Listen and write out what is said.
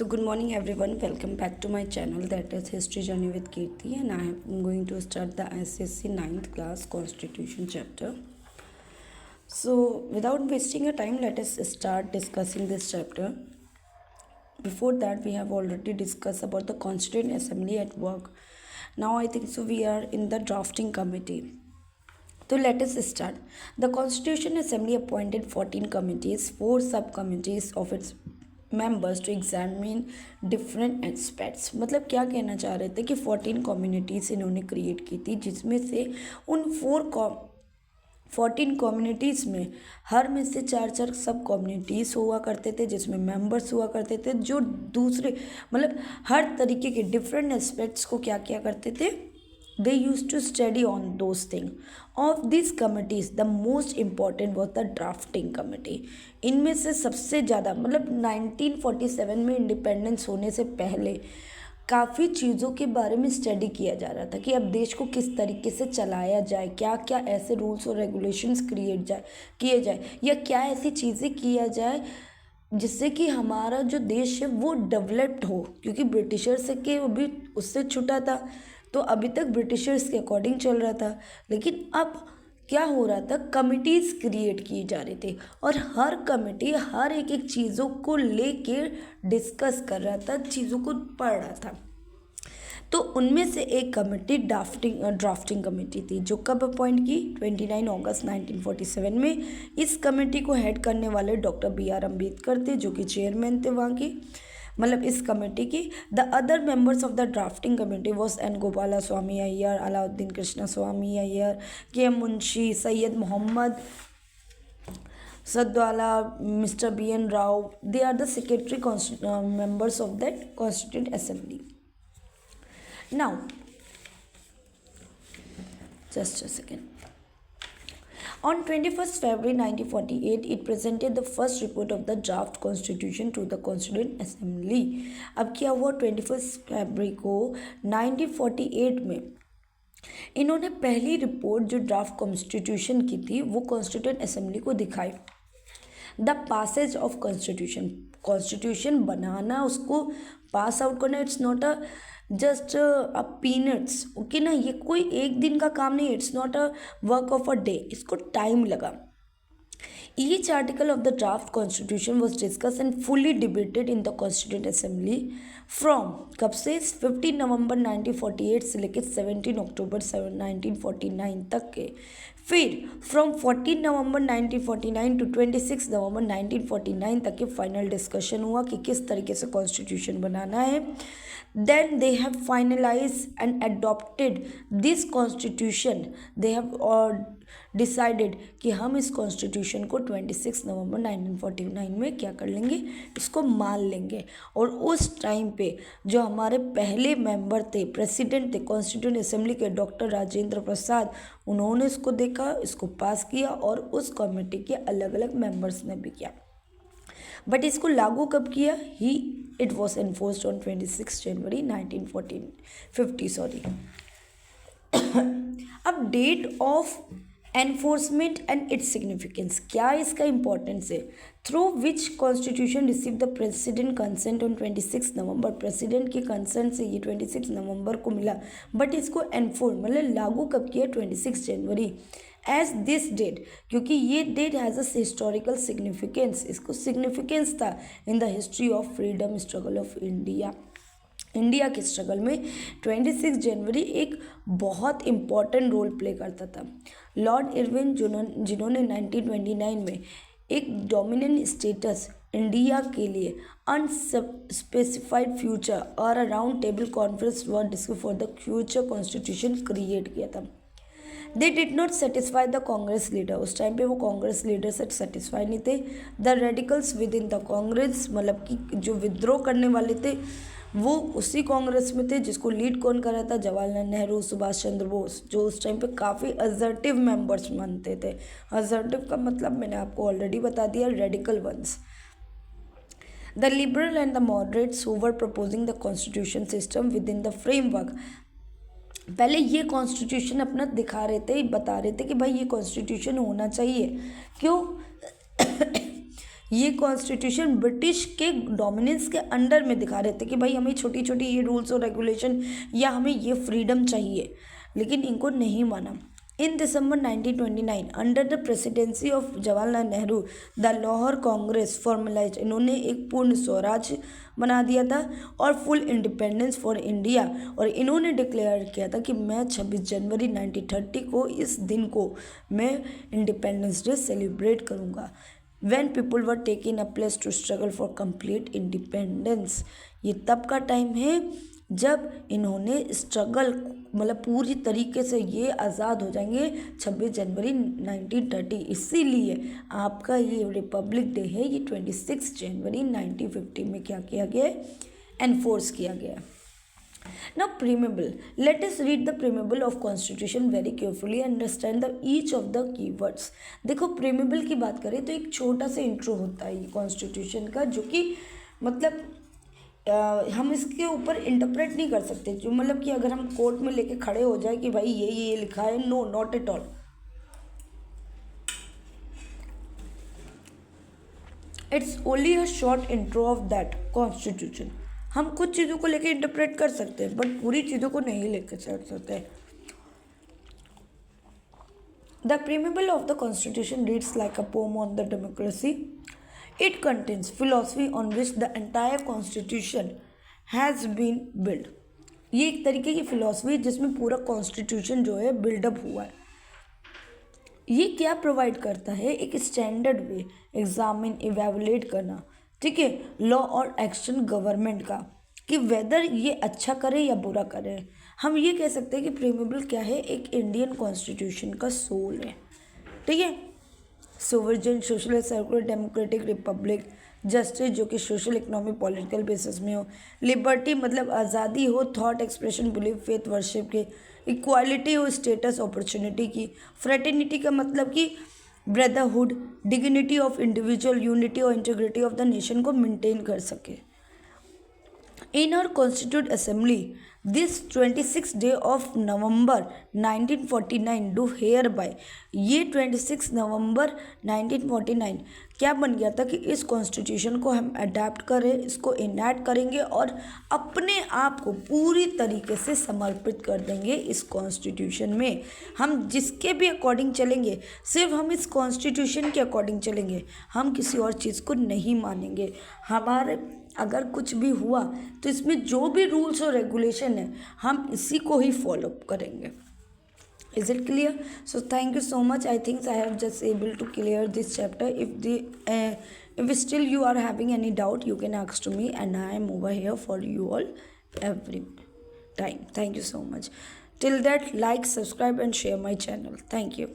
So good morning everyone, welcome back to my channel, that is History Journey with Kirti, and I am going to start the SSC 9th class Constitution chapter. So without wasting a time, let us start discussing this chapter. Before that, we have already discussed about the Constituent Assembly at work. Now I think so we are in the drafting committee. So let us start. The Constitution Assembly appointed 14 committees, 4 subcommittees of its members to examine different aspects. मतलब क्या कहना चाह रहे थे कि 14 communities इन्होंने create की थी, जिसमें से उन 14 कम्युनिटीज़ में हर में से 4 सब कम्युनिटीज़ हुआ करते थे, जिसमें मेंबर्स हुआ करते थे जो दूसरे मतलब हर तरीके के डिफरेंट एस्पेक्ट्स को क्या क्या करते थे, they used to study on those things. Of these committees, the most important was the drafting committee. इनमें से सबसे ज़्यादा मतलब 1947 में इंडिपेंडेंस होने से पहले काफ़ी चीज़ों के बारे में स्टडी किया जा रहा था कि अब देश को किस तरीके से चलाया जाए, क्या क्या ऐसे रूल्स और रेगुलेशंस किए जाए या क्या ऐसी चीज़ें किया जाए जिससे कि हमारा जो देश है वो डेवलप्ड हो, क्योंकि ब्रिटिशर्स के वो भी उससे छुटा था, तो अभी तक ब्रिटिशर्स के अकॉर्डिंग चल रहा था। लेकिन अब क्या हो रहा था, कमिटीज़ क्रिएट की जा रही थी और हर कमिटी हर एक चीज़ों को लेके डिस्कस कर रहा था, चीज़ों को पढ़ रहा था। तो उनमें से एक कमेटी ड्राफ्टिंग कमेटी थी, जो कब अपॉइंट की 29 अगस्त 1947 में। इस कमेटी को हेड करने वाले डॉक्टर B.R. अम्बेडकर थे, जो कि चेयरमैन थे वहाँ की, मतलब इस कमेटी की। The other members of the drafting committee was N Gopalaswami Ayyar, Alauddin Krishnaswami Ayyar, K.M. Munshi, Syed Mohammad Saadulla, Mr. B.N. Rao. They are the secretary members of that Constituent Assembly. Now, just a second. On 21st February 1948, it presented the first report of the draft constitution to the Constituent Assembly. अब क्या हुआ, 21 फरवरी को 1948 में इन्होंने पहली report जो draft constitution की थी वो कॉन्स्टिट्यूंट असेंबली को दिखाई। द पासेज ऑफ कॉन्स्टिट्यूशन बनाना, उसको पास आउट करना, it's not a just a peanuts, okay ना, ये कोई एक दिन का काम नहीं, it's not a work of a day, इसको टाइम लगा। Each article of the draft constitution was discussed and fully debated in the Constituent Assembly from कब से 15 नवंबर 1948 से लेकर 17 अक्टूबर 1949 तक के। फिर फ्रॉम 14 नवंबर 1949 टू 26 नवंबर 1949 तक के फाइनल डिस्कशन हुआ कि किस तरीके से कॉन्स्टिट्यूशन बनाना है। Then they have finalized and adopted this constitution. They have decided कि हम इस कॉन्स्टिट्यूशन को 26 नवंबर 1949 में क्या कर लेंगे, इसको मान लेंगे। और उस टाइम पे जो हमारे पहले मेंबर थे, प्रेसिडेंट थे कॉन्स्टिट्यूंट असेंबली के, डॉक्टर राजेंद्र प्रसाद, उन्होंने इसको देखा, इसको पास किया और उस कमेटी के अलग अलग मेंबर्स ने भी किया। बट इसको लागू कब किया, it was enforced on 26 January 1950 sorry. अब date of enforcement and its significance, क्या इसका इंपॉर्टेंस है। Through which constitution receive the president consent on 26 November, president के कंसेंट से ये 26 नवंबर को मिला, बट इसको एनफोर्स मतलब लागू कब किया, 26 जनवरी एज दिस डेट, क्योंकि ये date has a historical significance, इसको सिग्निफिकेंस था in the history of freedom struggle of India के स्ट्रगल में 26 जनवरी एक बहुत इम्पॉर्टेंट रोल प्ले करता था। लॉर्ड इरविन जिन्होंने 1929 में एक डोमिनेंट स्टेटस इंडिया के लिए अनस्पेसिफाइड फ्यूचर और अ round table conference were discuss for the future constitution create किया था। They did not satisfy the Congress leader, उस टाइम पे वो कांग्रेस लीडर से सेटिस्फाई नहीं थे। The radicals with in the Congress, मतलब कि जो विद्रोह करने वाले थे वो उसी कांग्रेस में थे, जिसको लीड कौन कर रहा था, जवाहरलाल नेहरू, सुभाष चंद्र बोस, जो उस टाइम पे काफ़ी असर्टिव मेंबर्स मानते थे। असर्टिव का मतलब मैंने आपको ऑलरेडी बता दिया, radical ones. The liberal and the moderates who were proposing the constitution system within the framework, पहले ये कॉन्स्टिट्यूशन अपना दिखा रहे थे, बता रहे थे कि भाई ये कॉन्स्टिट्यूशन होना चाहिए। क्यों ये कॉन्स्टिट्यूशन ब्रिटिश के डोमिनेंस के अंडर में दिखा रहे थे कि भाई हमें छोटी छोटी ये रूल्स और रेगुलेशन या हमें ये फ्रीडम चाहिए, लेकिन इनको नहीं माना। In December 1929 under the presidency of Jawaharlal Nehru the Lahore Congress formalize, इन्होंने एक पूर्ण स्वराज बना दिया था और फुल इंडिपेंडेंस फॉर इंडिया, और इन्होंने डिक्लेयर किया था कि मैं 26 जनवरी 1930 को इस दिन को मैं इंडिपेंडेंस डे सेलिब्रेट करूँगा। When people were taking a place to struggle for complete independence, ये तब का टाइम है जब इन्होंने स्ट्रगल मतलब पूरी तरीके से ये आज़ाद हो जाएंगे 26 जनवरी 1930। इसीलिए आपका ये रिपब्लिक डे है, ये 26 जनवरी 1950 में क्या किया गया है, एनफोर्स किया गया है। Now preamble. Let us read the preamble of Constitution very carefully and understand each of the keywords. देखो preamble की बात करें तो एक छोटा सा इंट्रो होता है ये कॉन्स्टिट्यूशन का, जो कि मतलब हम इसके ऊपर इंटरप्रेट नहीं कर सकते, जो मतलब कि अगर हम कोर्ट में लेके खड़े हो जाए कि भाई ये लिखा है, no not at all. It's only a short intro of that constitution. हम कुछ चीज़ों को लेके इंटरप्रेट कर सकते हैं बट पूरी चीज़ों को नहीं लेके चल सकते। The preamble of the constitution reads like a poem on the democracy. It contains philosophy on which the entire constitution has been build. ये एक तरीके की फिलोसफी जिसमें पूरा कॉन्स्टिट्यूशन जो है बिल्डअप हुआ है। ये क्या प्रोवाइड करता है, एक स्टैंडर्ड वे एग्जामिन इवेलुएट करना, ठीक है, लॉ और एक्शन गवर्नमेंट का कि वेदर ये अच्छा करे या बुरा करे। हम ये कह सकते हैं कि प्रीमेबल क्या है, एक इंडियन कॉन्स्टिट्यूशन का सोल है, ठीक है। Sovereign, social, secular, democratic, Republic, justice जो कि सोशल, इकोनॉमिक, पॉलिटिकल बेसिस में हो, लिबर्टी मतलब आज़ादी हो thought expression, belief, faith, worship के, इक्वालिटी हो स्टेटस अपॉर्चुनिटी की, फ्रेटर्निटी का मतलब कि brotherhood, dignity of individual, unity और इंटीग्रिटी ऑफ द नेशन को मेंटेन कर सके। In our constitute assembly this 26 day of November 1949 do hereby, ये 26 नवंबर 1949 क्या बन गया था कि इस कॉन्स्टिट्यूशन को हम अडेप्ट करें, इसको इनैक्ट करेंगे और अपने आप को पूरी तरीके से समर्पित कर देंगे इस कॉन्स्टिट्यूशन में। हम जिसके भी अकॉर्डिंग चलेंगे, सिर्फ हम इस कॉन्स्टिट्यूशन के अकॉर्डिंग चलेंगे, हम किसी और चीज़ को नहीं मानेंगे। हमारे अगर कुछ भी हुआ तो इसमें जो भी रूल्स और रेगुलेशन है हम इसी को ही फॉलो करेंगे। Is it clear? So thank you so much. I think I have just able to clear this chapter. If still you are having any doubt, you can ask to me, and I am over here for you all every time. Thank you so much. Till that, like, subscribe, and share my channel. Thank you.